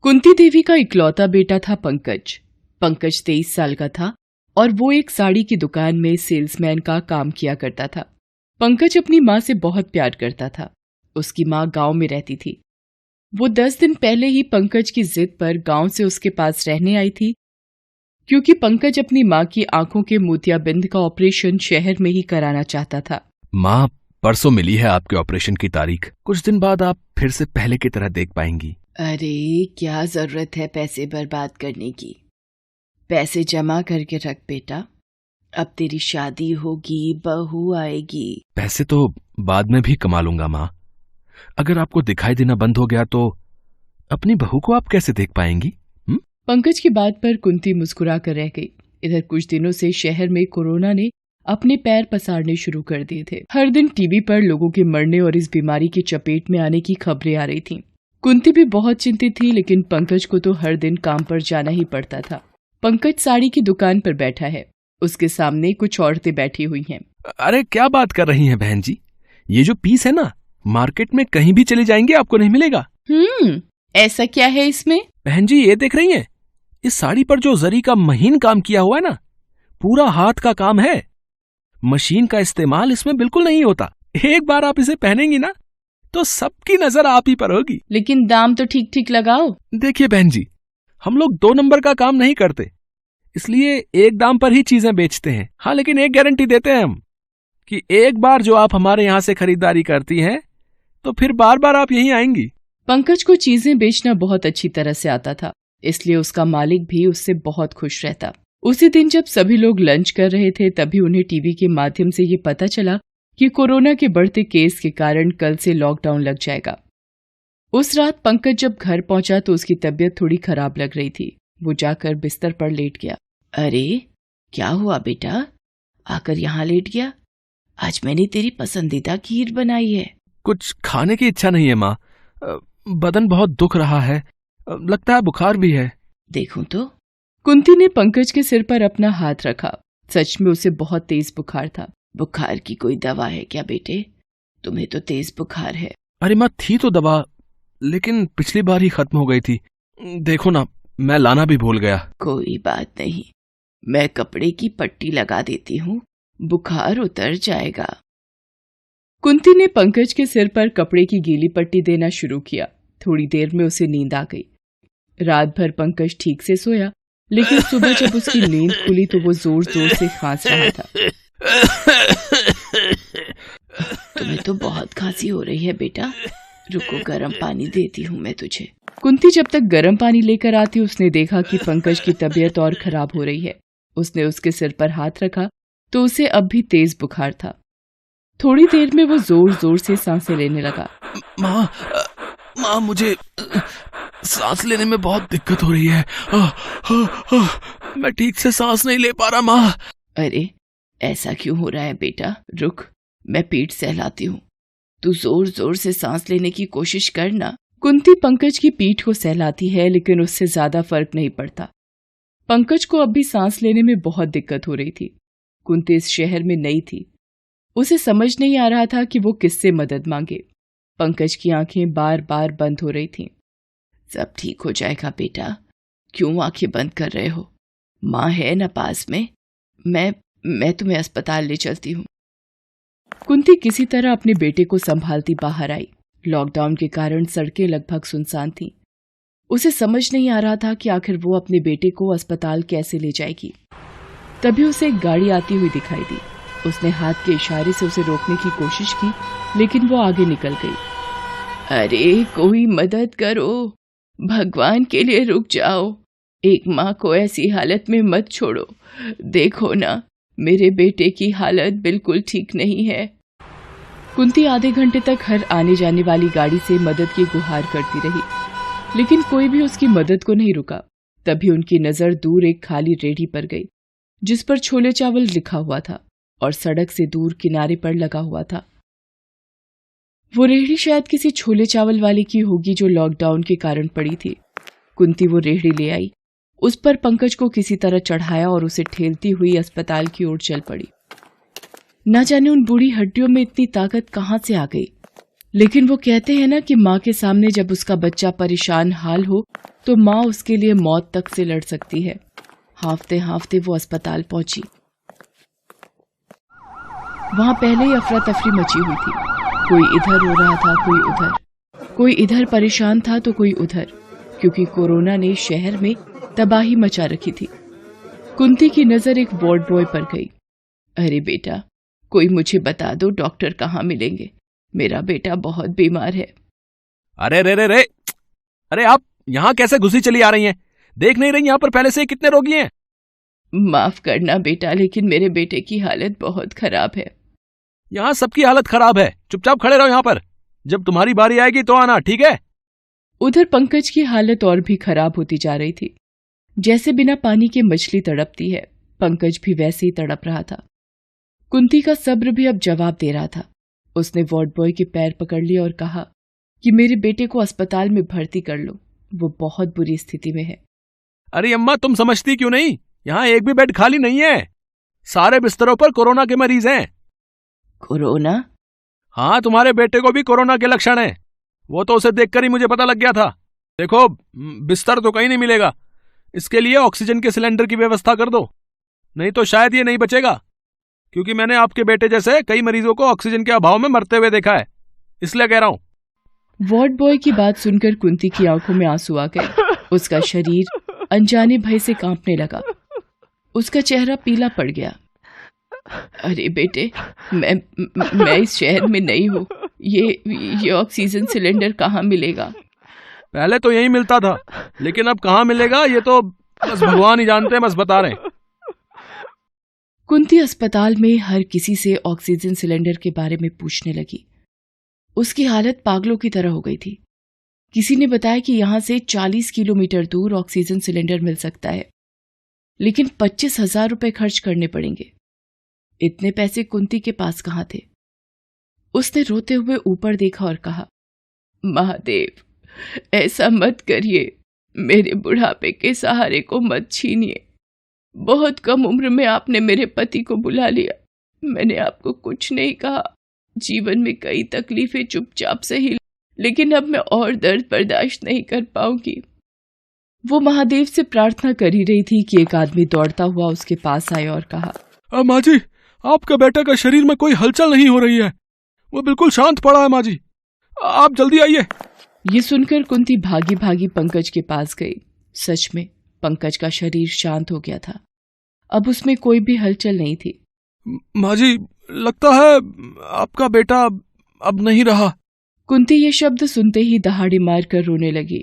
कुंती देवी का इकलौता बेटा था पंकज। पंकज 23 साल का था और वो एक साड़ी की दुकान में सेल्समैन का काम किया करता था। पंकज अपनी माँ से बहुत प्यार करता था। उसकी माँ गांव में रहती थी। वो 10 दिन पहले ही पंकज की जिद पर गांव से उसके पास रहने आई थी, क्योंकि पंकज अपनी माँ की आंखों के मोतियाबिंद का ऑपरेशन शहर में ही कराना चाहता था। माँ, परसों मिली है आपके ऑपरेशन की तारीख। कुछ दिन बाद आप फिर से पहले की तरह देख पाएंगी। अरे क्या जरूरत है पैसे बर्बाद करने की। पैसे जमा करके रख बेटा, अब तेरी शादी होगी, बहू आएगी। पैसे तो बाद में भी कमा लूंगा माँ। अगर आपको दिखाई देना बंद हो गया तो अपनी बहू को आप कैसे देख पाएंगी? पंकज की बात पर कुंती मुस्कुरा कर रह गई। इधर कुछ दिनों से शहर में कोरोना ने अपने पैर पसारने शुरू कर दिए थे। हर दिन टीवी पर लोगों के मरने और इस बीमारी की चपेट में आने की खबरें आ रही थीं। कुंती भी बहुत चिंतित थी, लेकिन पंकज को तो हर दिन काम पर जाना ही पड़ता था। पंकज साड़ी की दुकान पर बैठा है। उसके सामने कुछ औरतें बैठी हुई हैं। अरे क्या बात कर रही हैं बहन जी, ये जो पीस है ना, मार्केट में कहीं भी चले जाएंगे आपको नहीं मिलेगा। ऐसा क्या है इसमें? बहन जी ये देख रही हैं, इस साड़ी पर जो जरी का महीन काम किया हुआ है ना, पूरा हाथ का काम है। मशीन का इस्तेमाल इसमें बिल्कुल नहीं होता। एक बार आप इसे पहनेंगी ना तो सबकी नजर आप ही पर होगी। लेकिन दाम तो ठीक ठीक लगाओ। देखिए बहन जी, हम लोग 2 नंबर का काम नहीं करते, इसलिए एक दाम पर ही चीजें बेचते हैं। हाँ, लेकिन एक गारंटी देते हैं हम कि एक बार जो आप हमारे यहाँ से खरीदारी करती हैं तो फिर बार बार आप यहीं आएंगी। पंकज को चीजें बेचना बहुत अच्छी तरह से आता था, इसलिए उसका मालिक भी उससे बहुत खुश रहता। उसी दिन जब सभी लोग लंच कर रहे थे, तभी उन्हें टीवी के माध्यम से ये पता चला कि कोरोना के बढ़ते केस के कारण कल से लॉकडाउन लग जाएगा। उस रात पंकज जब घर पहुंचा तो उसकी तबीयत थोड़ी खराब लग रही थी। वो जाकर बिस्तर पर लेट गया। अरे क्या हुआ बेटा, आकर यहाँ लेट गया? आज मैंने तेरी पसंदीदा खीर बनाई है। कुछ खाने की इच्छा नहीं है माँ, बदन बहुत दुख रहा है, लगता है बुखार भी है। देखूं तो। कुंती ने पंकज के सिर पर अपना हाथ रखा। सच में उसे बहुत तेज बुखार था। बुखार की कोई दवा है क्या बेटे? तुम्हें तो तेज बुखार है। अरे माँ, थी तो दवा, लेकिन पिछली बार ही खत्म हो गई थी। देखो ना, मैं लाना भी भूल गया। कोई बात नहीं, मैं कपड़े की पट्टी लगा देती हूँ, बुखार उतर जाएगा। कुंती ने पंकज के सिर पर कपड़े की गीली पट्टी देना शुरू किया। थोड़ी देर में उसे नींद आ गई। रात भर पंकज ठीक से सोया, लेकिन सुबह जब उसकी नींद खुली तो वो जोर जोर से खांस रहा था। तुम्हें तो बहुत खांसी हो रही है बेटा, रुको गर्म पानी देती हूँ मैं तुझे। कुंती जब तक गर्म पानी लेकर आती, उसने देखा कि पंकज की तबीयत और खराब हो रही है। उसने उसके सिर पर हाथ रखा तो उसे अब भी तेज बुखार था। थोड़ी देर में वो जोर जोर से सांसें लेने लगा। माँ, मुझे सांस लेने में बहुत दिक्कत हो रही है। मैं ठीक से सांस नहीं ले पा रहा माँ। अरे ऐसा क्यों हो रहा है बेटा? रुक, मैं पीठ सहलाती हूँ, तू जोर जोर से सांस लेने की कोशिश करना। कुंती पंकज की पीठ को सहलाती है, लेकिन उससे ज्यादा फर्क नहीं पड़ता। पंकज को अब भी सांस लेने में बहुत दिक्कत हो रही थी। कुंती इस शहर में नई थी। उसे समझ नहीं आ रहा था कि वो किससे मदद मांगे। पंकज की आंखें बार बार बंद हो रही थीं। सब ठीक हो जाएगा बेटा, क्यों आंखें बंद कर रहे हो? माँ है ना पास में, मैं तुम्हें अस्पताल ले चलती हूँ। कुंती किसी तरह अपने बेटे को संभालती बाहर आई। लॉकडाउन के कारण सड़कें लगभग सुनसान थीं। उसे समझ नहीं आ रहा था कि आखिर वो अपने बेटे को अस्पताल कैसे ले जाएगी। तभी उसे एक गाड़ी आती हुई दिखाई दी। उसने हाथ के इशारे से उसे रोकने की कोशिश की, लेकिन वो आगे निकल गई। अरे कोई मदद करो, भगवान के लिए रुक जाओ, एक माँ को ऐसी हालत में मत छोड़ो। देखो ना, मेरे बेटे की हालत बिल्कुल ठीक नहीं है। कुंती आधे घंटे तक हर आने जाने वाली गाड़ी से मदद की गुहार करती रही, लेकिन कोई भी उसकी मदद को नहीं रुका। तभी उनकी नजर दूर एक खाली रेहड़ी पर गई, जिस पर छोले चावल लिखा हुआ था और सड़क से दूर किनारे पर लगा हुआ था। वो रेहड़ी शायद किसी छोले चावल वाले की होगी जो लॉकडाउन के कारण पड़ी थी। कुंती वो रेहड़ी ले आई, उस पर पंकज को किसी तरह चढ़ाया और उसे ठेलती हुई अस्पताल की ओर चल पड़ी। न जाने उन बूढ़ी हड्डियों में इतनी ताकत कहां से आ गई, लेकिन वो कहते हैं ना कि माँ के सामने जब उसका बच्चा परेशान हाल हो तो माँ उसके लिए मौत तक से लड़ सकती है। हांफते हांफते वो अस्पताल पहुंची। वहां पहले ही अफरा तफरी मची हुई थी। कोई इधर रो रहा था, कोई उधर। कोई इधर परेशान था तो कोई उधर, क्योंकि कोरोना ने शहर में तबाही मचा रखी थी। कुंती की नजर एक वार्ड बॉय पर गई। अरे बेटा, कोई मुझे बता दो डॉक्टर कहाँ मिलेंगे, मेरा बेटा बहुत बीमार है। अरे रे रे रे, अरे आप यहाँ कैसे घुसी चली आ रही हैं? देख नहीं रही यहाँ पर पहले से ही कितने रोगी हैं? माफ करना बेटा, लेकिन मेरे बेटे की हालत बहुत खराब है। यहाँ सबकी हालत खराब है, चुपचाप खड़े रहो यहाँ पर। जब तुम्हारी बारी आएगी तो आना, ठीक है? उधर पंकज की हालत और भी खराब होती जा रही थी। जैसे बिना पानी के मछली तड़पती है, पंकज भी वैसे ही तड़प रहा था। कुंती का सब्र भी अब जवाब दे रहा था। उसने वार्ड बॉय के पैर पकड़ लिए और कहा कि मेरे बेटे को अस्पताल में भर्ती कर लो, वो बहुत बुरी स्थिति में है। अरे अम्मा, तुम समझती क्यों नहीं? यहाँ एक भी बेड खाली नहीं है। सारे बिस्तरों पर कोरोना के मरीज हैं। कोरोना? हाँ, तुम्हारे बेटे को भी कोरोना के लक्षण हैं। वो तो उसे देखकर ही मुझे पता लग गया था। देखो, बिस्तर तो कहीं नहीं मिलेगा। इसके लिए ऑक्सीजन के सिलेंडर की व्यवस्था कर दो, नहीं तो शायद ये नहीं बचेगा। क्योंकि मैंने आपके बेटे जैसे कई मरीजों को ऑक्सीजन के अभाव में मरते हुए देखा है, इसलिए कह रहा हूं। वार्ड बॉय की बात सुनकर कुंती की आंखों में आंसू आ गए। उसका शरीर अनजाने भय से कांपने लगा। उसका चेहरा पीला पड़ गया। अरे बेटे, मैं इस शहर में नहीं हूँ। ये ऑक्सीजन सिलेंडर कहाँ मिलेगा? पहले तो यही मिलता था, लेकिन अब कहाँ मिलेगा ये तो बस भगवान ही जानते हैं, बस बता रहे हैं। कुंती अस्पताल में हर किसी से ऑक्सीजन सिलेंडर के बारे में पूछने लगी। उसकी हालत पागलों की तरह हो गई थी। किसी ने बताया कि यहां से 40 किलोमीटर दूर ऑक्सीजन सिलेंडर मिल सकता है, लेकिन 25,000 रुपए खर्च करने पड़ेंगे। इतने पैसे कुंती के पास कहाँ थे? उसने रोते हुए ऊपर देखा और कहा, महादेव, ऐसा मत करिए, मेरे बुढ़ापे के सहारे को मत छीनिए। बहुत कम उम्र में आपने मेरे पति को बुला लिया। मैंने आपको कुछ नहीं कहा। जीवन में कई तकलीफें चुपचाप सही, लेकिन अब मैं और दर्द बर्दाश्त नहीं कर पाऊंगी। वो महादेव से प्रार्थना कर ही रही थी कि एक आदमी दौड़ता हुआ उसके पास आया और कहा, माँ जी, आपका बेटा का शरीर में कोई हलचल नहीं हो रही है। वो बिल्कुल शांत पड़ा है माँ जी, आप जल्दी आइए। ये सुनकर कुंती भागी भागी पंकज के पास गई। सच में पंकज का शरीर शांत हो गया था। अब उसमें कोई भी हलचल नहीं थी। माँ जी, लगता है आपका बेटा अब नहीं रहा। कुंती ये शब्द सुनते ही दहाड़ी मार कर रोने लगी।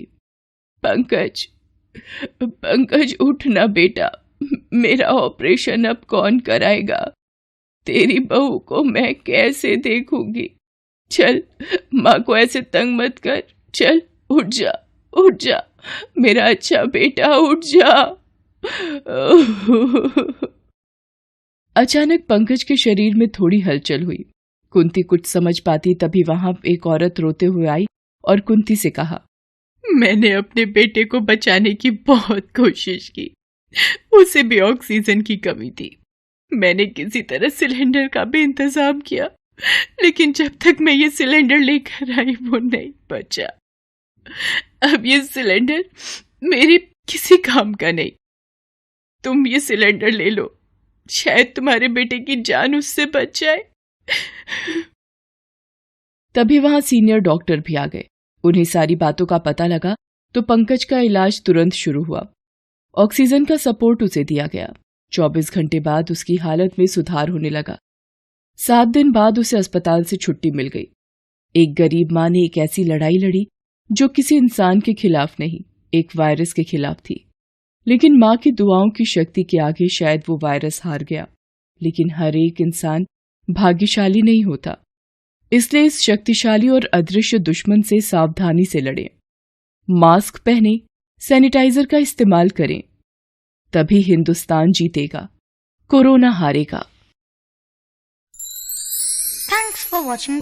पंकज, पंकज उठना बेटा, मेरा ऑपरेशन अब कौन कराएगा? तेरी बहू को मैं कैसे देखूंगी? चल, माँ को ऐसे तंग मत कर। चल, उठ जा, उठ जा मेरा अच्छा बेटा, उठ जा। अचानक पंकज के शरीर में थोड़ी हलचल हुई। कुंती कुछ समझ पाती तभी वहां एक औरत रोते हुए आई और कुंती से कहा, मैंने अपने बेटे को बचाने की बहुत कोशिश की, उसे भी ऑक्सीजन की कमी थी। मैंने किसी तरह सिलेंडर का भी इंतजाम किया, लेकिन जब तक मैं ये सिलेंडर लेकर आई वो नहीं बचा। अब ये सिलेंडर मेरे किसी काम का नहीं। तुम ये सिलेंडर ले लो, शायद तुम्हारे बेटे की जान उससे बच जाए। तभी वहां सीनियर डॉक्टर भी आ गए। उन्हें सारी बातों का पता लगा तो पंकज का इलाज तुरंत शुरू हुआ। ऑक्सीजन का सपोर्ट उसे दिया गया। 24 घंटे बाद उसकी हालत में सुधार होने लगा। 7 दिन बाद उसे अस्पताल से छुट्टी मिल गई। एक गरीब मां ने एक ऐसी लड़ाई लड़ी जो किसी इंसान के खिलाफ नहीं, एक वायरस के खिलाफ थी। लेकिन मां की दुआओं की शक्ति के आगे शायद वो वायरस हार गया। लेकिन हर एक इंसान भाग्यशाली नहीं होता, इसलिए इस शक्तिशाली और अदृश्य दुश्मन से सावधानी से लड़ें। मास्क पहनें, सैनिटाइजर का इस्तेमाल करें, तभी हिंदुस्तान जीतेगा, कोरोना हारेगा। Thanks for watching.